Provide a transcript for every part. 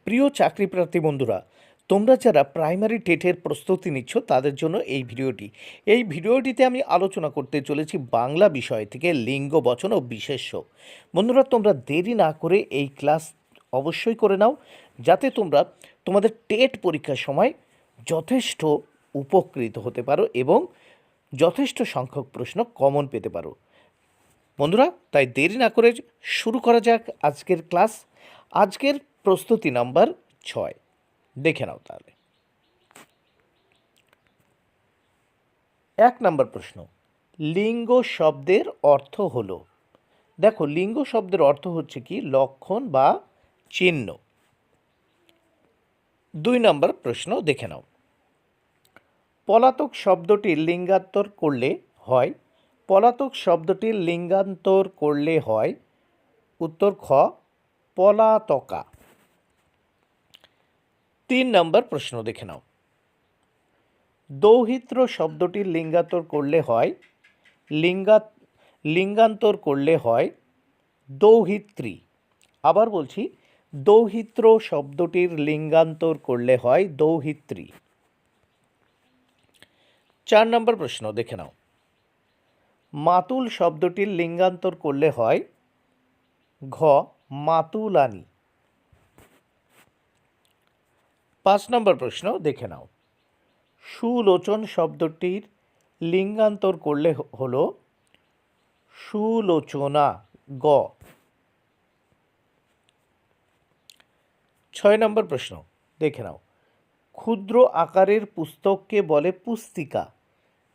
প্রিয় চাকরিপ্রার্থী বন্ধুরা, তোমরা যারা প্রাইমারি টেটের প্রস্তুতি নিচ্ছ তাদের জন্য এই ভিডিওটিতে আমি আলোচনা করতে চলেছি বাংলা বিষয় থেকে লিঙ্গ বচন ও বিশেষ্য। বন্ধুরা, তোমরা দেরি না করে এই ক্লাস অবশ্যই করে নাও, যাতে তোমরা তোমাদের টেট পরীক্ষার সময় যথেষ্ট উপকৃত হতে পারো এবং যথেষ্ট সংখ্যক প্রশ্ন কমন পেতে পারো। বন্ধুরা, তাই দেরি না করে শুরু করা যাক আজকের ক্লাস। আজকের প্রস্তুতি নাম্বার 6 দেখে নাও তাহলে। 1 নম্বর প্রশ্ন, লিঙ্গ শব্দের অর্থ হলো। দেখো, লিঙ্গ শব্দের অর্থ হচ্ছে কি? লক্ষণ বা চিহ্ন। 2 নম্বর প্রশ্ন দেখে নাও, পলাতক শব্দটির লিঙ্গান্তর করলে হয়। পলাতক শব্দটির লিঙ্গান্তর করলে হয় উত্তর খ, পলাতকা। 3 নম্বর প্রশ্ন দেখে নাও, দৌহিত্র শব্দটির লিঙ্গান্তর করলে হয় লিঙ্গান্তর করলে হয় দৌহিত্রী। আবার বলছি, দৌহিত্র শব্দটির লিঙ্গান্তর করলে হয় দৌহিত্রী। 4 নম্বর প্রশ্ন দেখে নাও, মাতুল শব্দটির লিঙ্গান্তর করলে হয় ঘ, মাতুলানি। 5 নম্বর প্রশ্ন দেখে নাও, সুলোচন শব্দটির লিঙ্গান্তর করলে হলো সুলোচনা, গ। 6 নম্বর প্রশ্ন দেখে নাও, ক্ষুদ্র আকারের পুস্তককে বলে পুস্তিকা।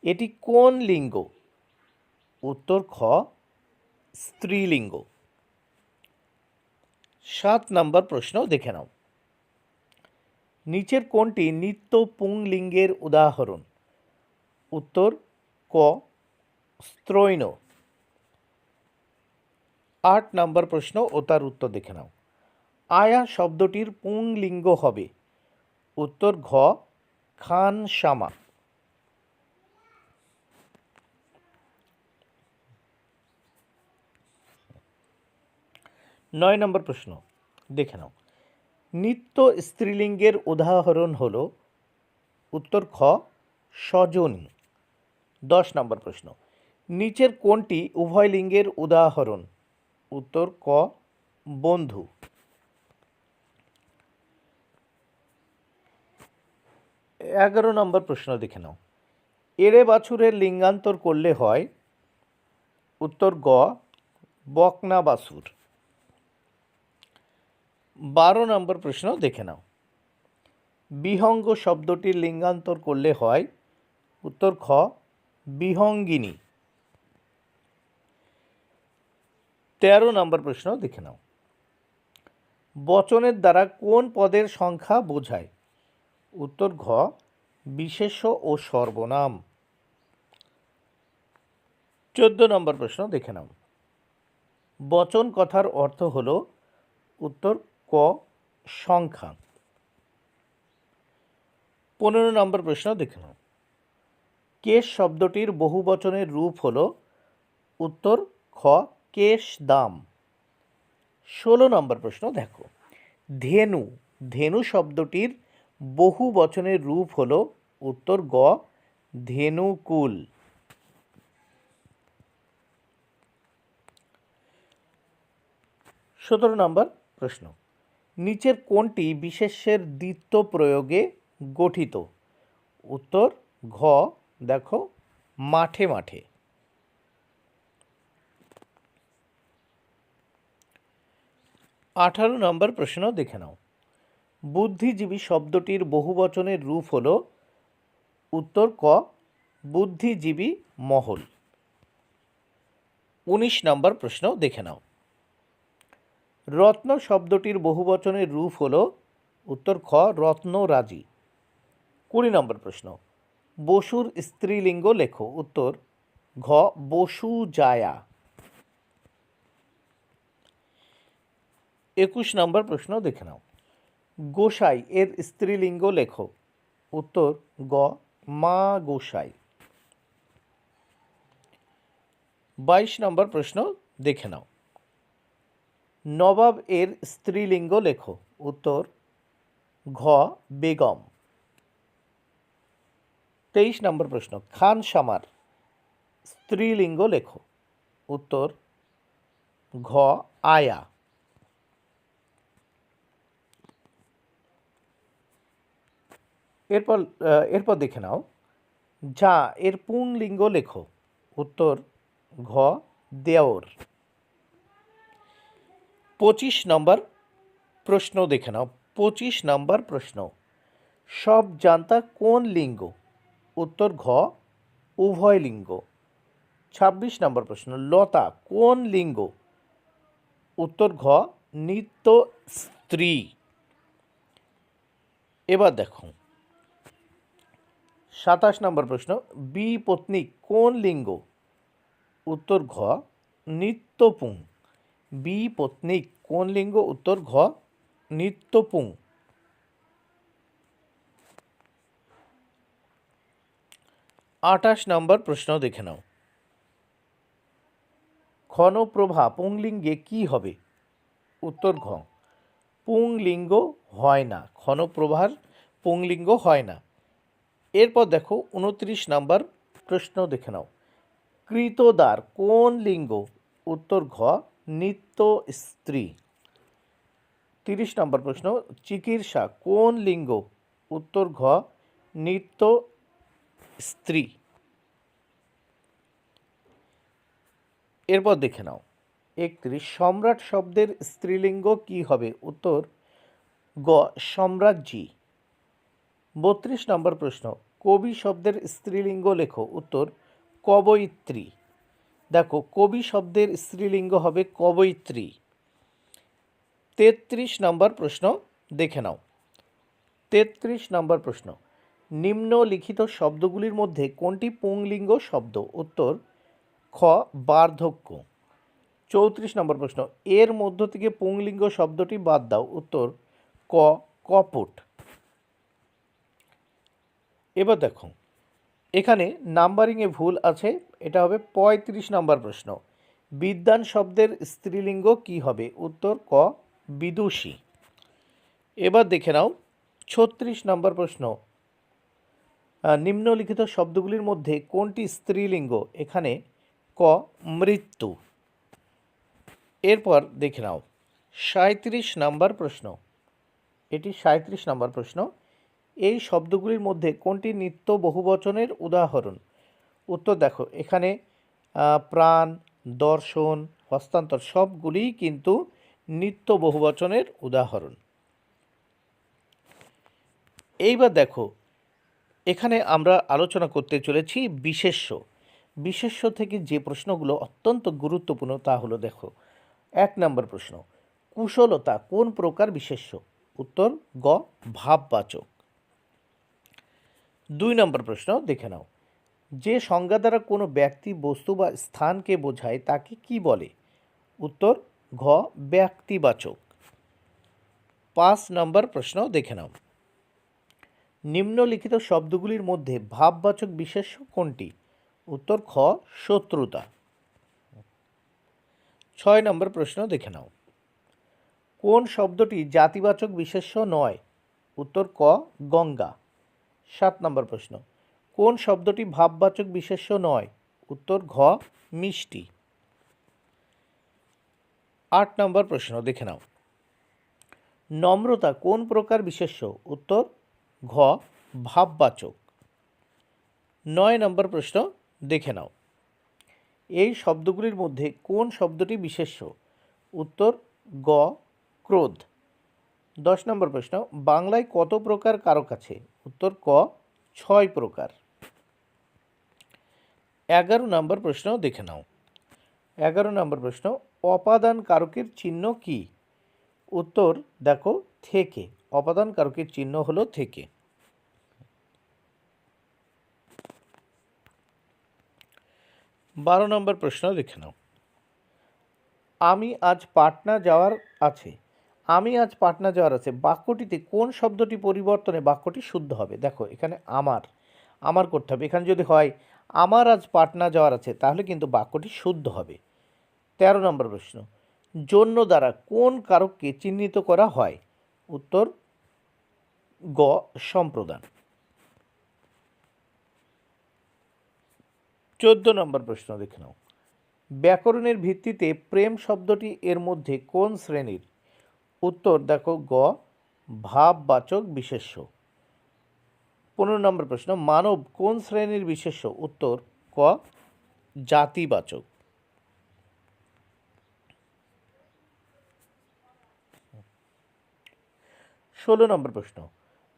এটি কোন লিঙ্গ? উত্তর খ, স্ত্রীলিঙ্গ। 7 নম্বর প্রশ্ন দেখে নাও, নিচের কোনটি নিত্য পুংলিঙ্গের উদাহরণ? উত্তর ক, স্ত্রৈণ। 8 নম্বর প্রশ্ন ও তার উত্তর দেখে নাও, আয়া শব্দটির পুংলিঙ্গ হবে। উত্তর ঘ, খানসামা। 9 নম্বর প্রশ্ন দেখে নাও, নিত্য স্ত্রীলিঙ্গের উদাহরণ হল। উত্তর খ, সজনী। 10 নম্বর প্রশ্ন, নিচের কোনটি উভয় লিঙ্গের উদাহরণ? উত্তর ক, বন্ধু। 11 নম্বর প্রশ্ন দেখে নাও, এড়ে বাছুরের লিঙ্গান্তর করলে হয়। উত্তর গ, বকনা বাছুর। 12 নম্বর প্রশ্ন দেখে নাও, বিহঙ্গ শব্দটির লিঙ্গান্তর করলে হয়। উত্তর খ, বিহঙ্গিনী। 13 নম্বর প্রশ্ন দেখে নাও, বচনের দ্বারা কোন পদের সংখ্যা বোঝায়? উত্তর ঘ, বিশেষ্য ও সর্বনাম। 14 নম্বর প্রশ্ন দেখে নাও, বচন কথার অর্থ হল। উত্তর ক, সংখ্যা। 15 নম্বর প্রশ্ন দেখে নাও, কেশ শব্দটির বহুবচনের রূপ হল। উত্তর খ, কেশদাম। 16 নম্বর প্রশ্ন দেখো, ধেনু ধেনু শব্দটির বহুবচনের রূপ হল। উত্তর গ, ধেনুকুল। 17 নম্বর প্রশ্ন, নিচের কোনটি বিশেষ্যের দ্বিত্ব প্রয়োগে গঠিত? উত্তর ঘ, দেখো, মাঠে মাঠে। 18 নম্বর প্রশ্ন দেখে নাও, বুদ্ধিজীবী শব্দটির বহুবচনের রূপ হল। উত্তর ক, বুদ্ধিজীবী মহল। 19 নম্বর প্রশ্ন দেখে নাও, রত্ন শব্দটির বহুবচনের রূপ হল। উত্তর খ, রত্নরাজি। 20 নম্বর প্রশ্ন, বসুর স্ত্রীলিঙ্গ লেখো। উত্তর ঘ, বসুজায়া। 21 নম্বর প্রশ্ন দেখে নাও, গোসাই এর স্ত্রীলিঙ্গ লেখো। উত্তর গ, মা গোসাই। 22 নম্বর প্রশ্ন দেখে নাও, নবাব এর স্ত্রীলিঙ্গ লেখো। উত্তর ঘ বেগম। 23 নম্বর প্রশ্ন, খান সামার স্ত্রীলিঙ্গ লেখো। উত্তর ঘ আয়া। এরপর এরপর দেখে নাও, যা এর পুংলিঙ্গ লেখো। উত্তর ঘ দেওর। 25 নম্বর প্রশ্ন দেখে নাও। 25 নম্বর প্রশ্ন, সব জান্তা কোন লিঙ্গ? উত্তর ঘ উভয় লিঙ্গ। 26 নম্বর প্রশ্ন, লতা কোন লিঙ্গ? উত্তর ঘ নিত্য স্ত্রী। এবার দেখো 27 নম্বর প্রশ্ন, বিপত্নী কোন লিঙ্গ? উত্তর ঘ নিত্যপুং। বিপত্নী কোন লিঙ্গ? উত্তর ঘ নিত্যপুং। 28 নম্বর প্রশ্ন দেখে নাও, ক্ষণপ্রভা পুংলিঙ্গে কি হবে? উত্তর ঘ পুংলিঙ্গ হয় না, ক্ষণপ্রভার পুংলিঙ্গ হয় না। এরপর দেখো 29 নম্বর প্রশ্ন দেখে নাও, কৃতদার কোন লিঙ্গ? উত্তর ঘ নিত্য স্ত্রী। 30 নম্বর প্রশ্ন, চিকিৎসা কোন লিঙ্গ? উত্তর ঘ নিত্য স্ত্রী। এরপর দেখে নাও 31, সম্রাট শব্দের স্ত্রীলিঙ্গ কি হবে? উত্তর গ সম্রাজ্ঞী। 32 নম্বর প্রশ্ন, কবি শব্দের স্ত্রীলিঙ্গ লেখো। উত্তর কবয়িত্রী। দেখো কবি শব্দের স্ত্রীলিঙ্গ হবে কবয়িত্রী। 33 নম্বর প্রশ্ন দেখে নাও। 33 নম্বর প্রশ্ন, নিম্নলিখিত শব্দগুলির মধ্যে কোনটি পুংলিঙ্গ শব্দ? উত্তর খ বার্ধক্য। 34 নম্বর প্রশ্ন, এর মধ্য থেকে পুংলিঙ্গ শব্দটি বাদ দাও। উত্তর ক কপট। এবার দেখো এখানে নাম্বারিংয়ে ভুল আছে, এটা হবে 35 নম্বর প্রশ্ন, বিদ্বান শব্দের স্ত্রীলিঙ্গ কি হবে? উত্তর ক বিদুষী। এবার দেখে নাও 36 নম্বর প্রশ্ন, নিম্নলিখিত শব্দগুলির মধ্যে কোনটি স্ত্রীলিঙ্গ? এখানে ক মৃত্যু। এরপর দেখে নাও 37 নম্বর প্রশ্ন, এটি 37 নম্বর প্রশ্ন, এই শব্দগুলির মধ্যে কোনটি নিত্য বহুবচনের উদাহরণ? উত্তর দেখো এখানে প্রাণ, দর্শন, হস্তান্তর সবগুলিই কিন্তু নিত্য বহুবচনের উদাহরণ। এইবার দেখো এখানে আমরা আলোচনা করতে চলেছি বিশেষ্য। বিশেষ্য থেকে যে প্রশ্নগুলো অত্যন্ত গুরুত্বপূর্ণ তা হলো, দেখো 1 নম্বর প্রশ্ন, কুশলতা কোন প্রকার বিশেষ্য? উত্তর গ ভাববাচক। 2 নম্বর প্রশ্ন দেখে নাও, যে সংজ্ঞা দ্বারা কোনো ব্যক্তি, বস্তু বা স্থানকে বোঝায় তাকে কি বলে? উত্তর ঘ ব্যক্তিবাচক। 5 নম্বর প্রশ্ন দেখে নাও, নিম্নলিখিত শব্দগুলির মধ্যে ভাববাচক বিশেষ্য কোনটি? উত্তর খ শত্রুতা। 6 নম্বর প্রশ্ন দেখে নাও, কোন শব্দটি জাতিবাচক বিশেষ্য নয়? উত্তর ক গঙ্গা। 7 নম্বর প্রশ্ন, কোন শব্দটি ভাববাচক বিশেষ্য নয়? উত্তর ঘ মিষ্টি। 8 নম্বর প্রশ্ন দেখে নাও, নম্রতা কোন প্রকার বিশেষ্য? উত্তর ঘ ভাববাচক। 9 নম্বর প্রশ্ন দেখে নাও, এই শব্দগুলির মধ্যে কোন শব্দটি বিশেষ্য? উত্তর গ ক্রোধ। 10 নম্বর প্রশ্ন, বাংলায় কত প্রকার কারক আছে? উত্তর ক 6 প্রকার। 11 নম্বর প্রশ্ন দেখে নাও, 11 নম্বর প্রশ্ন, অপাদান কারকের চিহ্ন কি? উত্তর দেখো থেকে, অপাদান কারকের চিহ্ন হলো থেকে। 12 নম্বর প্রশ্ন দেখে নাও, আমি আজ পাটনা যাওয়ার আছে। আমি আজ পাটনা যাওয়ার আছে বাক্যটিতে কোন শব্দটি পরিবর্তনে বাক্যটি শুদ্ধ হবে? দেখো এখানে আমার করতে হবে। এখানে যদি হয় আমার আজ পাটনা যাওয়ার আছে তাহলে কিন্তু বাক্যটি শুদ্ধ হবে। 13 নম্বর প্রশ্ন, জন্য দ্বারা কোন কারককে চিহ্নিত করা হয়? উত্তর গ সম্প্রদান। 14 নম্বর প্রশ্ন দেখে নাও। ব্যাকরণের ভিত্তিতে প্রেম শব্দটি এর মধ্যে কোন শ্রেণীর? উত্তর দেখো গ ভাববাচক বিশেষ্য। 15 নম্বর প্রশ্ন, মানব কোন শ্রেণীর বিশেষ্য? উত্তর ক জাতিবাচক। 16 নম্বর প্রশ্ন,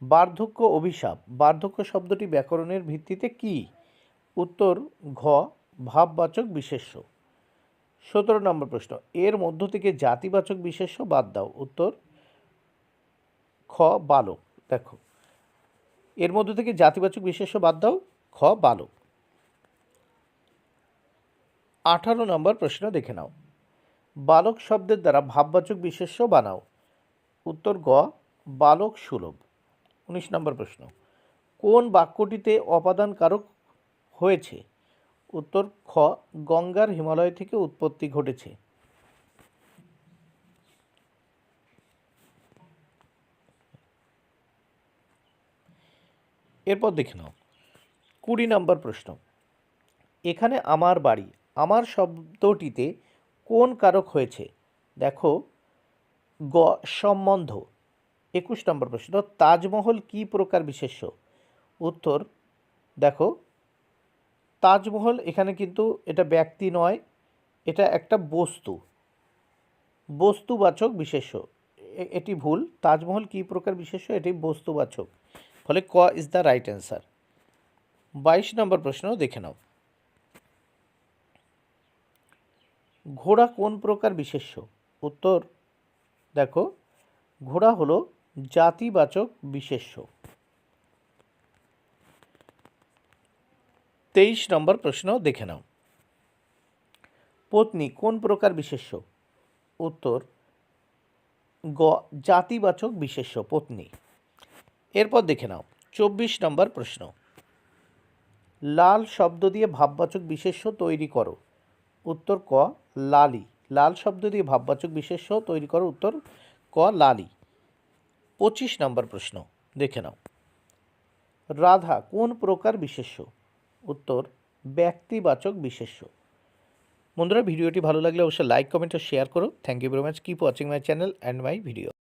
বার্ধক্য অভিশাপ, বার্ধক্য শব্দটি ব্যাকরণের ভিত্তিতে কি? উত্তর ঘ ভাববাচক বিশেষ্য। 17 নম্বর প্রশ্ন, এর মধ্য থেকে জাতিবাচক বিশেষ্য বাদ দাও। উত্তর খ বালক। দেখো, এর মধ্য থেকে জাতিবাচক বিশেষ্য বাদ দাও, খ বালক। 18 নম্বর প্রশ্ন দেখে নাও। বালক শব্দের দ্বারা ভাববাচক বিশেষ্য বানাও। উত্তর গ বালক সুলভ। 19 নম্বর প্রশ্ন, কোন বাক্যটিতে অপাদান কারক হয়েছে? উত্তর খ গঙ্গার হিমালয় থেকে উৎপত্তি ঘটেছে। এরপর দেখে নাও 20 নম্বর প্রশ্ন, এখানে আমার বাড়ি, আমার শব্দটিতে কোন কারক হয়েছে? দেখো গ সম্বন্ধ। 21 নম্বর প্রশ্ন, তাজমহল কি প্রকার বিশেষ্য? উত্তর দেখো তাজমহল এখানে কিন্তু এটা ব্যক্তি নয়, এটা একটা বস্তু, বস্তুবাচক বিশেষ্য। এটি ভুল, তাজমহল কি প্রকার বিশেষ্য, এটি বস্তুবাচক, ফলে ক ইজ দ্য রাইট অ্যান্সার। 22 নম্বর প্রশ্ন দেখে নাও। ঘোড়া কোন প্রকার বিশেষ্য? উত্তর দেখো ঘোড়া হলো জাতিবাচক বিশেষ্য। 23 নম্বর প্রশ্ন দেখে নাও। পত্নী কোন প্রকার বিশেষ্য? উত্তর গ জাতিবাচক বিশেষ্য পত্নী। এরপর দেখে নাও 24 নম্বর প্রশ্ন, লাল শব্দ দিয়ে ভাববাচক বিশেষ্য তৈরি করো। উত্তর ক লালি। লাল শব্দ দিয়ে ভাববাচক বিশেষ্য তৈরি করো। উত্তর ক লালি। 25 নম্বর প্রশ্ন দেখে নাও। রাধা কোন প্রকার বিশেষ্য? উত্তর ব্যক্তিবাচক বিশেষ্য। বন্ধুরা, ভিডিওটি ভালো লাগলে অবশ্যই লাইক, কমেন্ট ও শেয়ার করো। Thank you very much. Keep watching my channel and my video.